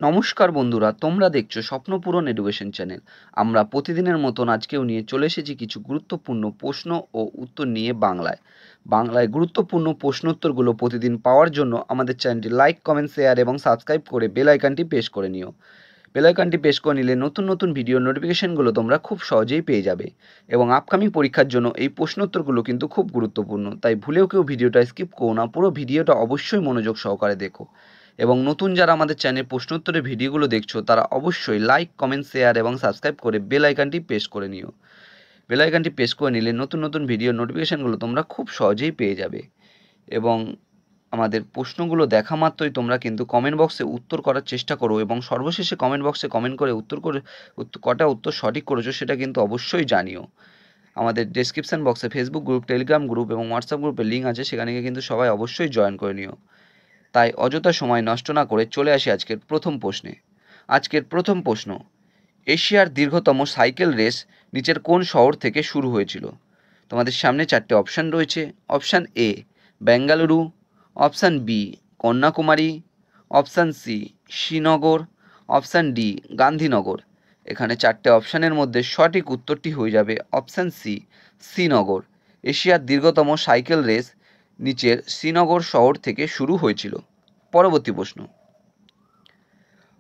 নমস্কার বন্ধুরা, তোমরা দেখছো স্বপ্নপূরণ এডুকেশন চ্যানেল। আমরা প্রতিদিনের মতন আজকেও নিয়ে চলে এসেছি কিছু গুরুত্বপূর্ণ প্রশ্ন ও উত্তর নিয়ে বাংলায় গুরুত্বপূর্ণ প্রশ্নোত্তরগুলো প্রতিদিন পাওয়ার জন্য আমাদের চ্যানেলটি লাইক, কমেন্ট, শেয়ার এবং সাবস্ক্রাইব করে বেল আইকনটি প্রেস করে নিও। বেল আইকনটি প্রেস করে নিলে নতুন নতুন ভিডিও নোটিফিকেশনগুলো তোমরা খুব সহজেই পেয়ে যাবে। এবং আপকামিং পরীক্ষার জন্য এই প্রশ্নোত্তরগুলো কিন্তু খুব গুরুত্বপূর্ণ, তাই ভুলেও কেউ ভিডিওটা স্কিপ করো না, পুরো ভিডিওটা অবশ্যই মনোযোগ সহকারে দেখো। এবং নতুন যারা আমাদের চ্যানেল প্রশ্নোত্তরের ভিডিওগুলো দেখছো তারা অবশ্যই লাইক, কমেন্ট, শেয়ার এবং সাবস্ক্রাইব করে বেল আইকনটি প্রেস করে নিও। বেল আইকনটি প্রেস করে নিলে নতুন নতুন ভিডিও নোটিফিকেশানগুলো তোমরা খুব সহজেই পেয়ে যাবে। এবং আমাদের প্রশ্নগুলো দেখা মাত্রই তোমরা কিন্তু কমেন্ট বক্সে উত্তর করার চেষ্টা করো, এবং সর্বশেষে কমেন্ট বক্সে কমেন্ট করে কটা উত্তর সঠিক করেছো সেটা কিন্তু অবশ্যই জানিও। আমাদের ডেসক্রিপশান বক্সে ফেসবুক গ্রুপ, টেলিগ্রাম গ্রুপ এবং হোয়াটসঅ্যাপ গ্রুপের লিঙ্ক আছে, সেখানে গিয়ে কিন্তু সবাই অবশ্যই জয়েন করে নিও। তাই অযথা সময় নষ্ট না করে চলে আসি আজকের প্রথম প্রশ্নে। আজকের প্রথম প্রশ্ন: এশিয়ার দীর্ঘতম সাইকেল রেস নিচের কোন শহর থেকে শুরু হয়েছিল? তোমাদের সামনে চারটে অপশান রয়েছে। Option A Bengaluru, option B Kanyakumari, option C Srinagar, option D Gandhinagar. এখানে চারটে অপশানের মধ্যে সঠিক উত্তরটি হয়ে যাবে অপশান সি শ্রীনগর। এশিয়ার দীর্ঘতম সাইকেল রেস নিচের শ্রীনগর শহর থেকে শুরু হয়েছিল। পরবর্তী প্রশ্ন: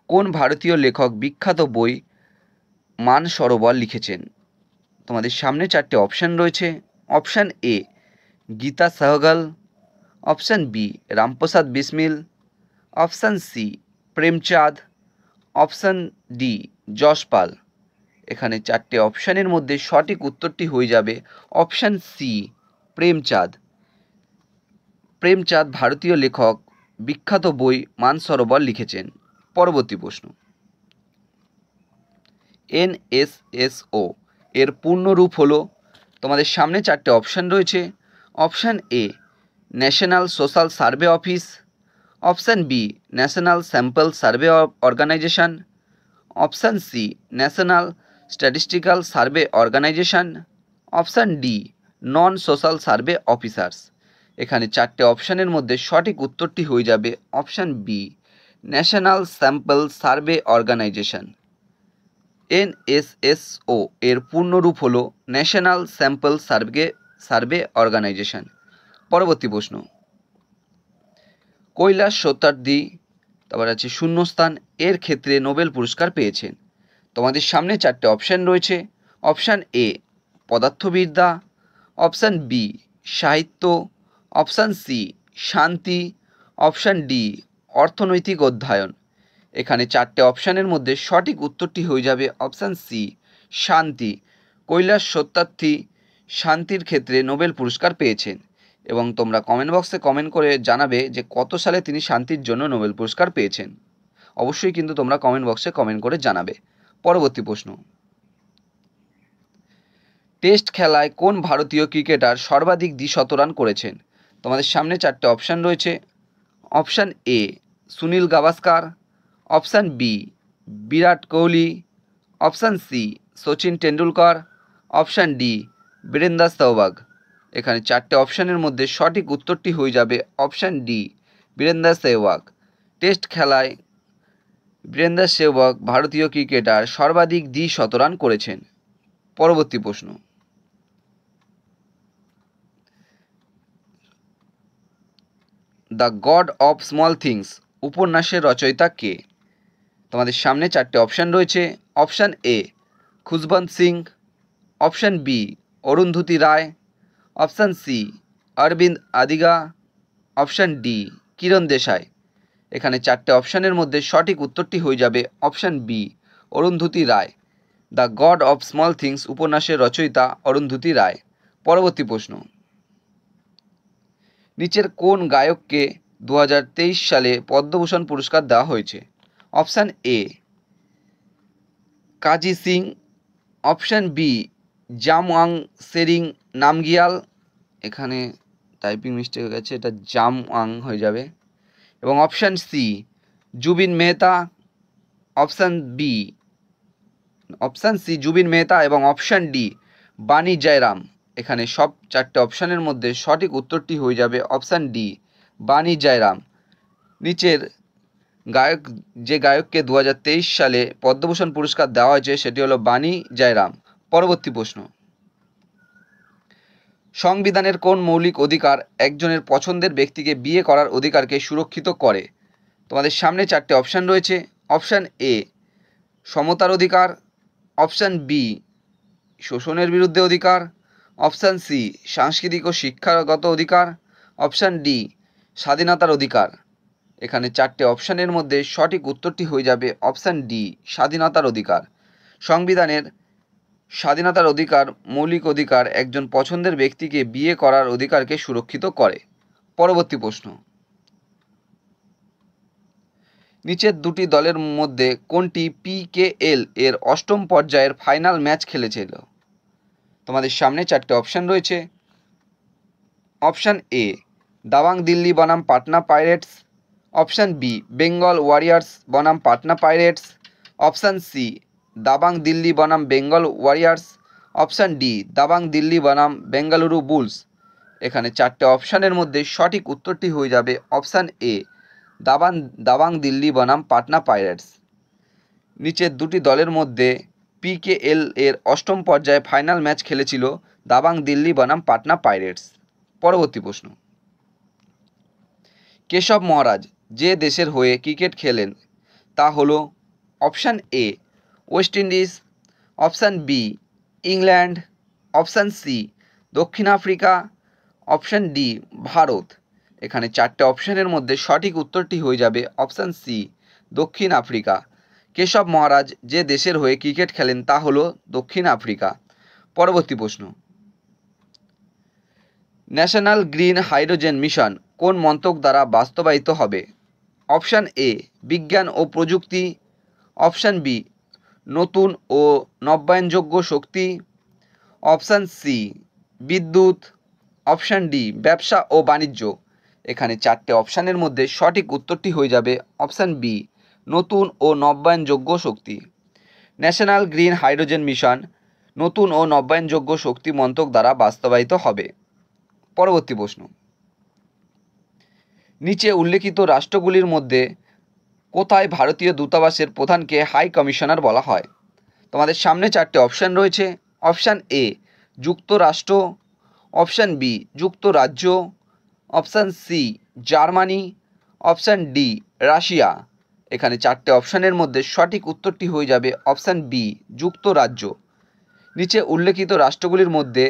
কোন ভারতীয় লেখক বিখ্যাত বই মানসরোবর লিখেছেন? তোমাদের সামনে চারটে অপশান রয়েছে। Option A Gita Sahgal, option B Ramprasad Bismil, option C Premchand, option D Yashpal. এখানে চারটে অপশানের মধ্যে সঠিক উত্তরটি হয়ে যাবে অপশান সি প্রেমচাঁদ। প্রেমচাঁদ ভারতীয় লেখক, বিখ্যাত বই মানসরোবর লিখেছেন। পরবর্তী প্রশ্ন: এনএসএসও এর পূর্ণরূপ হলো? তোমাদের সামনে চারটে অপশান রয়েছে। Option A national social survey office, option B national sample survey organisation, option C national statistical survey organisation, option D non social survey officers. এখানে চারটে অপশানের মধ্যে সঠিক উত্তরটি হয়ে যাবে option B national sample survey organisation. NSSO এর পূর্ণরূপ হলো ন্যাশনাল স্যাম্পল সার্ভে অর্গানাইজেশন। পরবর্তী প্রশ্ন: কৈলাস সত্যার্থী, তারপর আছে শূন্যস্থান, এর ক্ষেত্রে নোবেল পুরস্কার পেয়েছেন। তোমাদের সামনে চারটে অপশান রয়েছে। অপশান এ পদার্থবিদ্যা, অপশান বি সাহিত্য, অপশান সি শান্তি, অপশান ডি অর্থনৈতিক অধ্যয়ন। এখানে চারটে অপশানের মধ্যে সঠিক উত্তরটি হয়ে যাবে অপশান সি শান্তি। কৈলাস সত্যার্থী শান্তির ক্ষেত্রে নোবেল পুরস্কার পেয়েছেন। এবং তোমরা কমেন্ট বক্সে কমেন্ট করে জানাবে যে কত সালে তিনি শান্তির জন্য নোবেল পুরস্কার পেয়েছেন। অবশ্যই কিন্তু তোমরা কমেন্ট বক্সে কমেন্ট করে জানাবে। পরবর্তী প্রশ্ন: টেস্ট খেলায় কোন ভারতীয় ক্রিকেটার সর্বাধিক দ্বিশতরান করেছেন? তোমাদের সামনে চারটে অপশান রয়েছে। Option A Sunil Gavaskar, option B Virat Kohli, option C Sachin Tendulkar, option D Virender Sehwag. এখানে চারটে অপশানের মধ্যে সঠিক উত্তরটি হয়ে যাবে option D Virender Sehwag. Test খেলায় বীরেন্দ্র সেহবাগ ভারতীয় ক্রিকেটার সর্বাধিক দ্বিশতরান করেছেন। পরবর্তী প্রশ্ন: the God of small things উপন্যাসের রচয়িতা কে? তোমাদের সামনে চারটে অপশান রয়েছে। Option A Khushwant Singh, option B Arundhati Roy, option C Aravind Adiga, option D Kiran Desai. এখানে চারটে অপশানের মধ্যে সঠিক উত্তরটি হয়ে যাবে option B Arundhati Roy. The God of small things উপন্যাসের রচয়িতা অরুন্ধতী রায়। পরবর্তী প্রশ্ন: নিচের কোন গায়ককে 2023 সালে পদ্মভূষণ পুরস্কার দেওয়া হয়েছে? Option A Kazi Singh, option B Jamyang Tsering Namgyal. এখানে টাইপিং মিস্টেক হয়ে গেছে, এটা জামওয়াং হয়ে যাবে। এবং option C Zubin Mehta, option C Zubin Mehta এবং অপশান ডি বাণী জয়রাম। এখানে সব চারটে অপশানের মধ্যে সঠিক উত্তরটি হয়ে যাবে অপশান ডি বাণী জয়রাম। নিচের গায়ক যে গায়ককে 2023 সালে পদ্মভূষণ পুরস্কার দেওয়া হয়েছে সেটি হলো বাণী জয়রাম। পরবর্তী প্রশ্ন, সংবিধানের কোন মৌলিক অধিকার একজনের পছন্দের ব্যক্তিকে বিয়ে করার অধিকারকে সুরক্ষিত করে? তোমাদের সামনে চারটে অপশান রয়েছে। অপশান এ সমতার অধিকার, অপশান বি শোষণের বিরুদ্ধে অধিকার, অপশান সি সাংস্কৃতিক ও শিক্ষাগত অধিকার, অপশান ডি স্বাধীনতার অধিকার। এখানে চারটে অপশানের মধ্যে সঠিক উত্তরটি হয়ে যাবে অপশান ডি স্বাধীনতার অধিকার। সংবিধানের স্বাধীনতার অধিকার মৌলিক অধিকার একজন পছন্দের ব্যক্তিকে বিয়ে করার অধিকারকে সুরক্ষিত করে। পরবর্তী প্রশ্ন, নিচের দুটি দলের মধ্যে কোনটি পিকেএল এর অষ্টম পর্যায়ের ফাইনাল ম্যাচ খেলেছিল? তোমাদের সামনে চারটে অপশান রয়েছে। অপশান এ দাবাং দিল্লি বনাম Patna Pirates, option B Bengal Warriors বনাম Patna Pirates, option C Dabang Delhi বনাম Bengal Warriors, option D Dabang Delhi বনাম বেঙ্গালুরু বুলস। এখানে চারটে অপশানের মধ্যে সঠিক উত্তরটি হয়ে যাবে অপশান এ দাবাং দিল্লি বনাম পাটনা পাইরেটস। নিচের দুটি দলের মধ্যে পিকেএল এর অষ্টম পর্যায়ে ফাইনাল ম্যাচ খেলেছিল দাবাং দিল্লি বনাম পাটনা পাইরেটস। পরবর্তী প্রশ্ন, কেশব মহারাজ যে দেশের হয়ে ক্রিকেট খেলেন তা হলো option A West Indies, option B England, option C দক্ষিণ আফ্রিকা, অপশান ডি ভারত। এখানে চারটে অপশানের মধ্যে সঠিক উত্তরটি হয়ে যাবে অপশান সি দক্ষিণ আফ্রিকা। কেশব মহারাজ যে দেশের হয়ে ক্রিকেট খেলেন তা হলো দক্ষিণ আফ্রিকা। পরবর্তী প্রশ্ন, ন্যাশনাল গ্রিন হাইড্রোজেন মিশন কোন মন্ত্রক দ্বারা বাস্তবায়িত হবে? অপশান এ বিজ্ঞান ও প্রযুক্তি, অপশান বি নতুন ও নবায়নযোগ্য শক্তি, অপশান সি বিদ্যুৎ, অপশান ডি ব্যবসা ও বাণিজ্য। এখানে চারটে অপশানের মধ্যে সঠিক উত্তরটি হয়ে যাবে অপশান বি নতুন ও নবায়নযোগ্য শক্তি। ন্যাশনাল গ্রিন হাইড্রোজেন মিশন নতুন ও নবায়নযোগ্য শক্তি মন্ত্রক দ্বারা বাস্তবায়িত হবে। পরবর্তী প্রশ্ন, নিচে উল্লেখিত রাষ্ট্রগুলির মধ্যে কোথায় ভারতীয় দূতাবাসের প্রধানকে হাই কমিশনার বলা হয়? তোমাদের সামনে চারটে অপশান রয়েছে। অপশান এ যুক্তরাষ্ট্র, অপশান বি যুক্তরাজ্য, option C Germany, option D Russia. এখানে চারটে অপশানের মধ্যে সঠিক উত্তরটি হয়ে যাবে অপশান বি যুক্তরাজ্য। নিচে উল্লেখিত রাষ্ট্রগুলির মধ্যে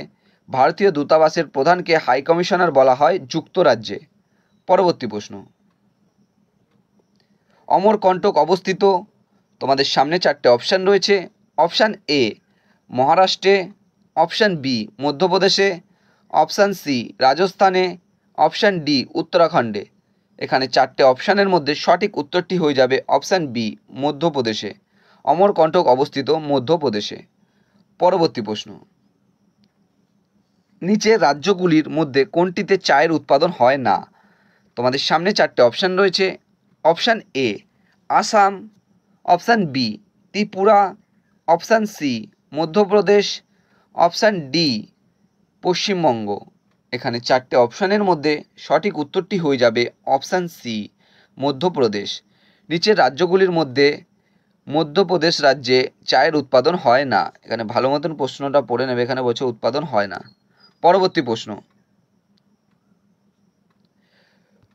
ভারতীয় দূতাবাসের প্রধানকে হাই কমিশনার বলা হয় যুক্তরাজ্যে। পরবর্তী প্রশ্ন, অমরকণ্টক অবস্থিত? তোমাদের সামনে চারটে অপশান রয়েছে। অপশান এ মহারাষ্ট্রে, অপশান বি মধ্যপ্রদেশে, অপশান সি রাজস্থানে, অপশান ডি উত্তরাখণ্ডে। এখানে চারটে অপশানের মধ্যে সঠিক উত্তরটি হয়ে যাবে অপশান বি মধ্যপ্রদেশে। অমরকণ্টক অবস্থিত মধ্যপ্রদেশে। পরবর্তী প্রশ্ন, নিচের রাজ্যগুলির মধ্যে কোনটিতে চায়ের উৎপাদন হয় না? তোমাদের সামনে চারটে অপশান রয়েছে। Option A Assam, option B Tripura, option C Madhya Pradesh, option D Paschimbanga. এখানে চারটে অপশানের মধ্যে সঠিক উত্তরটি হয়ে যাবে অপশান সি মধ্যপ্রদেশ। নিচের রাজ্যগুলির মধ্যে মধ্যপ্রদেশ রাজ্যে চায়ের উৎপাদন হয় না। এখানে ভালো মতন প্রশ্নটা পড়ে নেবে, এখানে বলছে উৎপাদন হয় না। পরবর্তী প্রশ্ন,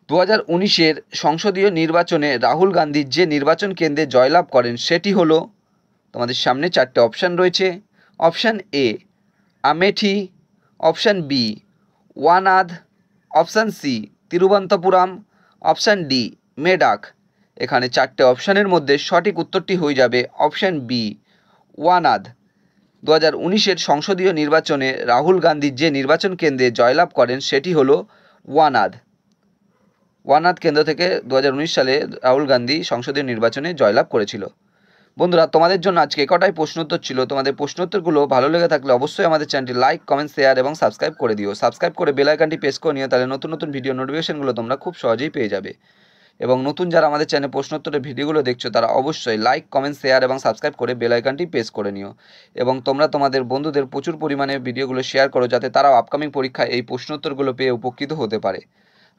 2019-এর সংসদীয় নির্বাচনে রাহুল গান্ধী যে নির্বাচন কেন্দ্রে জয়লাভ করেন সেটি হলো, তোমাদের সামনে চারটে অপশান রয়েছে। Option A Amethi, option B Wayanad, option C Thiruvananthapuram, option D Medak. এখানে চারটে অপশানের মধ্যে সঠিক উত্তরটি হয়ে যাবে অপশান বি ওয়ানাদ। 2019-এর সংসদীয় নির্বাচনে রাহুল গান্ধী যে নির্বাচন কেন্দ্রে জয়লাভ করেন সেটি হলো ওয়ানাদ। ওয়ানাদ কেন্দ্র থেকে 2019 সালে রাহুল গান্ধী সংসদীয় নির্বাচনে জয়লাভ করেছিল। বন্ধুরা, তোমাদের জন্য আজকে কটাই প্রশ্নোত্তর ছিল। তোমাদের প্রশ্নোত্তরগুলো ভালো লেগে থাকলে অবশ্যই আমাদের চ্যানেলটি লাইক, কমেন্ট, শেয়ার এবং সাবস্ক্রাইব করে দিও। সাবস্ক্রাইব করে বেল আইকনটি প্রেস করে নিও, তাহলে নতুন নতুন ভিডিও নোটিফিকেশনগুলো তোমরা খুব সহজেই পেয়ে যাবে। এবং নতুন যারা আমাদের চ্যানেলে প্রশ্নোত্তরের ভিডিওগুলো দেখছো তারা অবশ্যই লাইক, কমেন্ট, শেয়ার এবং সাবস্ক্রাইব করে বেল আইকনটি প্রেস করে নিও। এবং তোমরা তোমাদের বন্ধুদের প্রচুর পরিমাণে ভিডিওগুলো শেয়ার করো যাতে তারাও আপকামিং পরীক্ষায় এই প্রশ্নোত্তরগুলো পেয়ে উপকৃত হতে পারে।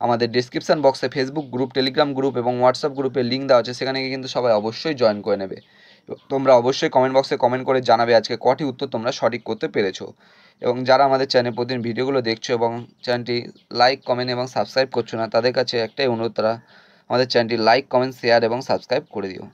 আমাদের ডেসক্রিপশন বক্সে ফেসবুক গ্রুপ, টেলিগ্রাম গ্রুপ এবং হোয়াটসঅ্যাপ গ্রুপের লিঙ্ক দেওয়া আছে, সেখানে গিয়ে কিন্তু সবাই অবশ্যই জয়েন করে নেবে। তোমরা অবশ্যই কমেন্ট বক্সে কমেন্ট করে জানাবে আজকে কটি উত্তর তোমরা সঠিক করতে পেরেছো। এবং যারা আমাদের চ্যানেলে প্রতিদিন ভিডিওগুলো দেখছো এবং চ্যানেলটি লাইক, কমেন্ট এবং সাবস্ক্রাইব করছো না, তাদের কাছে একটাই অনুরোধ, তারা আমাদের চ্যানেলটি লাইক, কমেন্ট, শেয়ার এবং সাবস্ক্রাইব করে দিও।